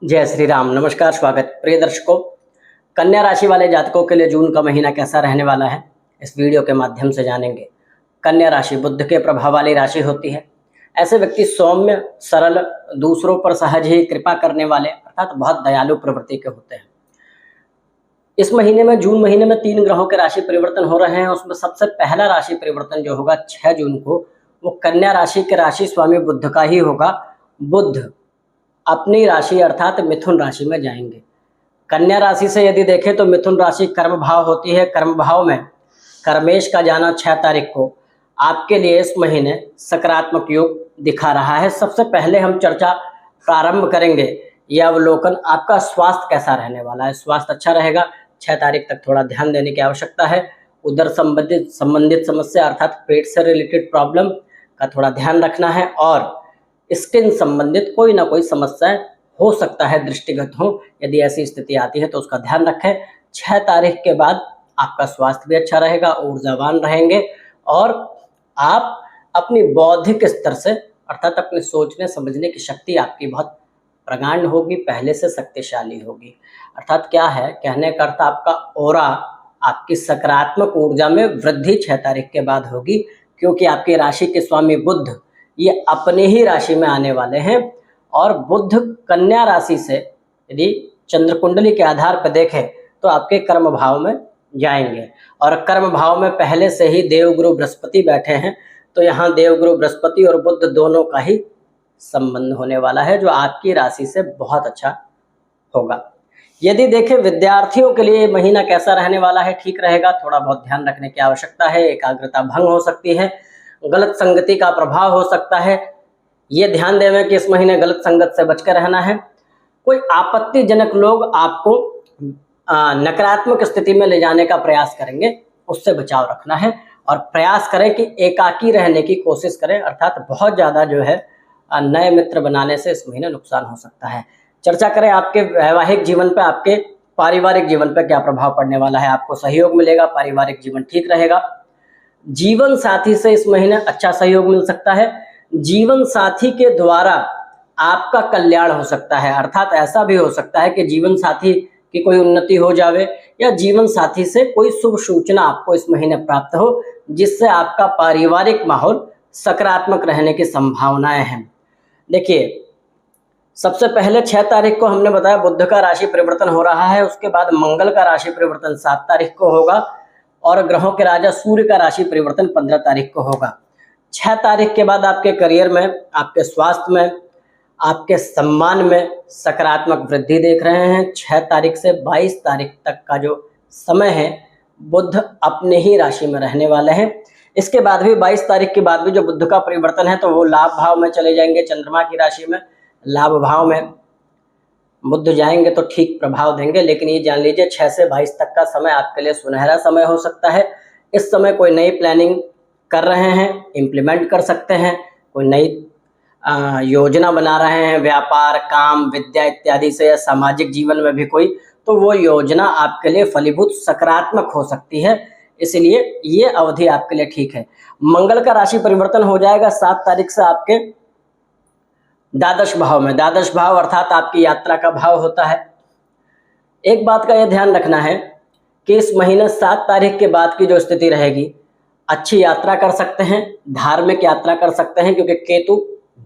जय श्री राम। नमस्कार, स्वागत प्रिय दर्शकों। कन्या राशि वाले जातकों के लिए जून का महीना कैसा रहने वाला है, इस वीडियो के माध्यम से जानेंगे। कन्या राशि बुध के प्रभाव वाली राशि होती है। ऐसे व्यक्ति सौम्य, सरल, दूसरों पर सहज ही कृपा करने वाले अर्थात बहुत दयालु प्रवृत्ति के होते हैं। इस महीने में, जून महीने में 3 ग्रहों के राशि परिवर्तन हो रहे हैं। उसमें सबसे पहला राशि परिवर्तन जो होगा 6 जून को, वो कन्या राशि के राशि स्वामी बुध का ही होगा। बुध अपनी राशि अर्थात मिथुन राशि में जाएंगे। कन्या राशि से यदि देखें तो मिथुन राशि कर्म भाव होती है। कर्म भाव में कर्मेश का जाना 6 तारीख को आपके लिए इस महीने सकारात्मक योग दिखा रहा है। सबसे पहले हम चर्चा प्रारंभ करेंगे, यह अवलोकन आपका स्वास्थ्य कैसा रहने वाला है। स्वास्थ्य अच्छा रहेगा। 6 तारीख तक थोड़ा ध्यान देने की आवश्यकता है। उधर संबंधित समस्या अर्थात पेट से रिलेटेड प्रॉब्लम का थोड़ा ध्यान रखना है, और स्किन संबंधित कोई ना कोई समस्याएं हो सकता है दृष्टिगत हो। यदि ऐसी स्थिति आती है तो उसका ध्यान रखें। 6 तारीख के बाद आपका स्वास्थ्य भी अच्छा रहेगा, ऊर्जावान रहेंगे, और आप अपनी बौद्धिक स्तर से अर्थात अपने सोचने समझने की शक्ति आपकी बहुत प्रगाढ़ होगी, पहले से शक्तिशाली होगी। अर्थात क्या है, कहने का अर्थ आपका ऑरा, आपकी सकारात्मक ऊर्जा में वृद्धि 6 तारीख के बाद होगी, क्योंकि आपकी राशि के स्वामी बुध ये अपने ही राशि में आने वाले हैं। और बुध कन्या राशि से यदि चंद्र कुंडली के आधार पर देखें तो आपके कर्म भाव में जाएंगे, और कर्म भाव में पहले से ही देवगुरु बृहस्पति बैठे हैं। तो यहाँ देवगुरु बृहस्पति और बुध दोनों का ही संबंध होने वाला है, जो आपकी राशि से बहुत अच्छा होगा। यदि देखें विद्यार्थियों के लिए महीना कैसा रहने वाला है, ठीक रहेगा। थोड़ा बहुत ध्यान रखने की आवश्यकता है। एकाग्रता भंग हो सकती है, गलत संगति का प्रभाव हो सकता है। ये ध्यान देवें कि इस महीने गलत संगत से बचकर रहना है। कोई आपत्तिजनक लोग आपको नकारात्मक स्थिति में ले जाने का प्रयास करेंगे, उससे बचाव रखना है। और प्रयास करें कि एकाकी रहने की कोशिश करें, अर्थात बहुत ज़्यादा जो है नए मित्र बनाने से इस महीने नुकसान हो सकता है। चर्चा करें आपके वैवाहिक जीवन पर, आपके पारिवारिक जीवन पर क्या प्रभाव पड़ने वाला है। आपको सहयोग मिलेगा, पारिवारिक जीवन ठीक रहेगा। जीवन साथी से इस महीने अच्छा सहयोग मिल सकता है। जीवन साथी के द्वारा आपका कल्याण हो सकता है, अर्थात ऐसा भी हो सकता है कि जीवन साथी की कोई उन्नति हो जावे, या जीवन साथी से कोई शुभ सूचना आपको इस महीने प्राप्त हो, जिससे आपका पारिवारिक माहौल सकारात्मक रहने की संभावनाएं हैं। देखिए, सबसे पहले 6 तारीख को हमने बताया बुध का राशि परिवर्तन हो रहा है। उसके बाद मंगल का राशि परिवर्तन 7 तारीख को होगा, और ग्रहों के राजा सूर्य का राशि परिवर्तन 15 तारीख को होगा। 6 तारीख के बाद आपके करियर में, आपके स्वास्थ्य में, आपके सम्मान में सकारात्मक वृद्धि देख रहे हैं। 6 तारीख से 22 तारीख तक का जो समय है, बुध अपने ही राशि में रहने वाले हैं। इसके बाद भी 22 तारीख के बाद भी जो बुध का परिवर्तन है, तो वो लाभ भाव में चले जाएंगे, चंद्रमा की राशि में। लाभ भाव में बुध जाएंगे तो ठीक प्रभाव देंगे, लेकिन ये जान लीजिए 6 से 22 तक का समय आपके लिए सुनहरा समय हो सकता है। इस समय कोई नई प्लानिंग कर रहे हैं, इम्प्लीमेंट कर सकते हैं। कोई नई योजना बना रहे हैं, व्यापार, काम, विद्या इत्यादि से, या सामाजिक जीवन में भी कोई, तो वो योजना आपके लिए फलीभूत सकारात्मक हो सकती है। इसलिए ये अवधि आपके लिए ठीक है। मंगल का राशि परिवर्तन हो जाएगा 7 तारीख से आपके द्वादश भाव में। द्वादश भाव अर्थात आपकी यात्रा का भाव होता है। एक बात का यह ध्यान रखना है कि इस महीने 7 तारीख के बाद की जो स्थिति रहेगी, अच्छी यात्रा कर सकते हैं, धार्मिक यात्रा कर सकते हैं, क्योंकि केतु,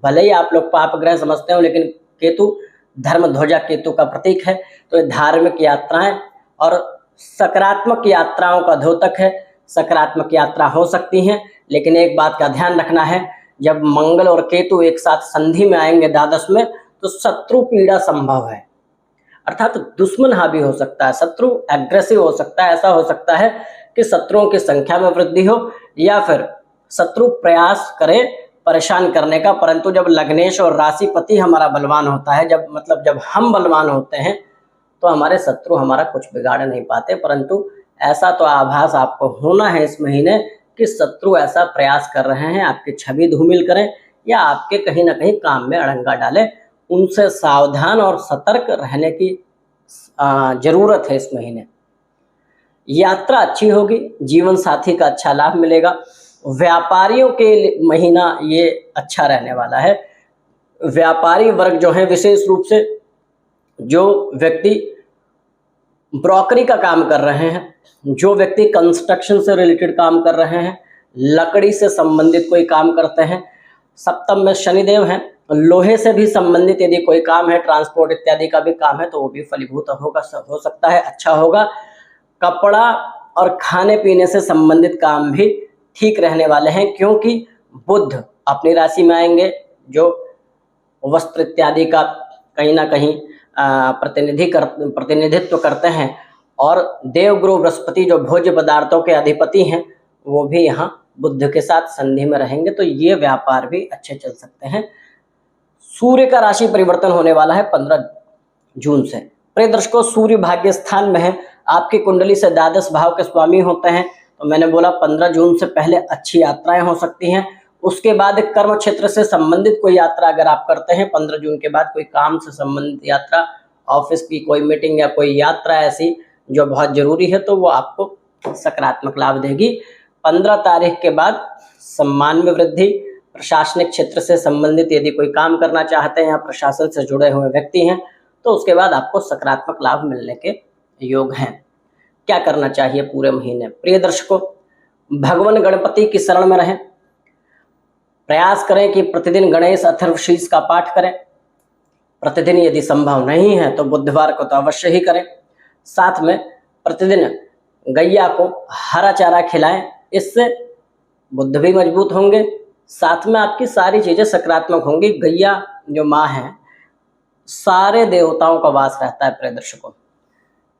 भले ही आप लोग पाप ग्रह समझते हो, लेकिन केतु धर्म ध्वजा केतु का प्रतीक है। तो ये धार्मिक यात्राएं और सकारात्मक यात्राओं का द्योतक है। सकारात्मक यात्रा हो सकती हैं, लेकिन एक बात का ध्यान रखना है, जब मंगल और केतु एक साथ संधि में आएंगे द्वादश में, तो शत्रु पीड़ा संभव है, अर्थात दुश्मन हावी हो सकता है, शत्रु एग्रेसिव हो सकता है। ऐसा हो सकता है कि शत्रुओं की संख्या में वृद्धि हो, या फिर शत्रु प्रयास करे परेशान करने का। परंतु जब लग्नेश और राशिपति हमारा बलवान होता है, जब हम बलवान होते हैं, तो हमारे शत्रु हमारा कुछ बिगाड़ नहीं पाते। परंतु ऐसा तो आभास आपको होना है इस महीने कि शत्रु ऐसा प्रयास कर रहे हैं आपकी छवि धूमिल करें, या आपके कहीं ना कहीं काम में अड़ंगा डालें। उनसे सावधान और सतर्क रहने की जरूरत है इस महीने। यात्रा अच्छी होगी, जीवन साथी का अच्छा लाभ मिलेगा। व्यापारियों के महीना ये अच्छा रहने वाला है। व्यापारी वर्ग जो है विशेष रूप से जो व्यक्ति ब्रोकरी का काम कर रहे हैं, जो व्यक्ति कंस्ट्रक्शन से रिलेटेड काम कर रहे हैं, लकड़ी से संबंधित कोई काम करते हैं, सप्तम में शनिदेव हैं, लोहे से भी संबंधित यदि कोई काम है, ट्रांसपोर्ट इत्यादि का भी काम है, तो वो भी फलीभूत होगा, हो सकता है, अच्छा होगा। कपड़ा और खाने पीने से संबंधित काम भी ठीक रहने वाले हैं, क्योंकि बुध अपनी राशि में आएंगे, जो वस्त्र इत्यादि का कहीं ना कहीं प्रतिनिधित्व करते हैं, और देवगुरु बृहस्पति जो भोज्य पदार्थों के अधिपति हैं, वो भी यहाँ बुध के साथ संधि में रहेंगे, तो ये व्यापार भी अच्छे चल सकते हैं। सूर्य का राशि परिवर्तन होने वाला है 15 जून से। प्रिय दर्शकों, सूर्य भाग्य स्थान में है, आपकी कुंडली से द्वादश भाव के स्वामी होते हैं, तो मैंने बोला 15 जून से पहले अच्छी यात्राएं हो सकती हैं। उसके बाद कर्म क्षेत्र से संबंधित कोई यात्रा अगर आप करते हैं 15 जून के बाद, कोई काम से संबंधित यात्रा, ऑफिस की कोई मीटिंग या कोई यात्रा ऐसी जो बहुत जरूरी है, तो वो आपको सकारात्मक लाभ देगी। 15 तारीख के बाद सम्मान में वृद्धि, प्रशासनिक क्षेत्र से संबंधित यदि कोई काम करना चाहते हैं या प्रशासन से जुड़े हुए व्यक्ति हैं, तो उसके बाद आपको सकारात्मक लाभ मिलने के योग हैं। क्या करना चाहिए पूरे महीने? प्रिय दर्शकों, भगवान गणपति की शरण में रहें, प्रयास करें कि प्रतिदिन गणेश अथर्वशीष का पाठ करें। प्रतिदिन यदि संभव नहीं है तो बुधवार को तो अवश्य ही करें। साथ में प्रतिदिन गैया को हरा चारा खिलाएं, इससे बुध भी मजबूत होंगे, साथ में आपकी सारी चीजें सकारात्मक होंगी। गैया जो माँ है, सारे देवताओं का वास रहता है। प्रिय दर्शकों,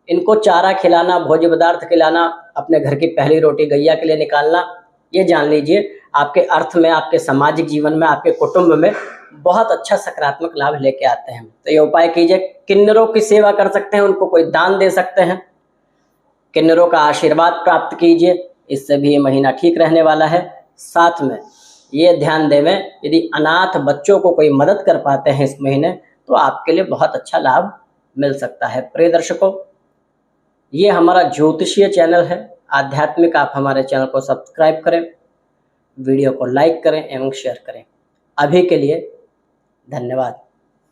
इनको चारा खिलाना, भोज्य पदार्थ खिलाना, अपने घर की पहली रोटी गैया के लिए निकालना, ये जान लीजिए आपके अर्थ में, आपके सामाजिक जीवन में, आपके कुटुंब में बहुत अच्छा सकारात्मक लाभ लेके आते हैं। तो ये उपाय कीजिए। किन्नरों की सेवा कर सकते हैं, उनको कोई दान दे सकते हैं, किन्नरों का आशीर्वाद प्राप्त कीजिए, इससे भी ये महीना ठीक रहने वाला है। साथ में ये ध्यान देवें, यदि अनाथ बच्चों को कोई मदद कर पाते हैं इस महीने, तो आपके लिए बहुत अच्छा लाभ मिल सकता है। प्रिय दर्शकों, ये हमारा ज्योतिषीय चैनल है आध्यात्मिक। आप हमारे चैनल को सब्सक्राइब करें, वीडियो को लाइक करें एवं शेयर करें। अभी के लिए धन्यवाद।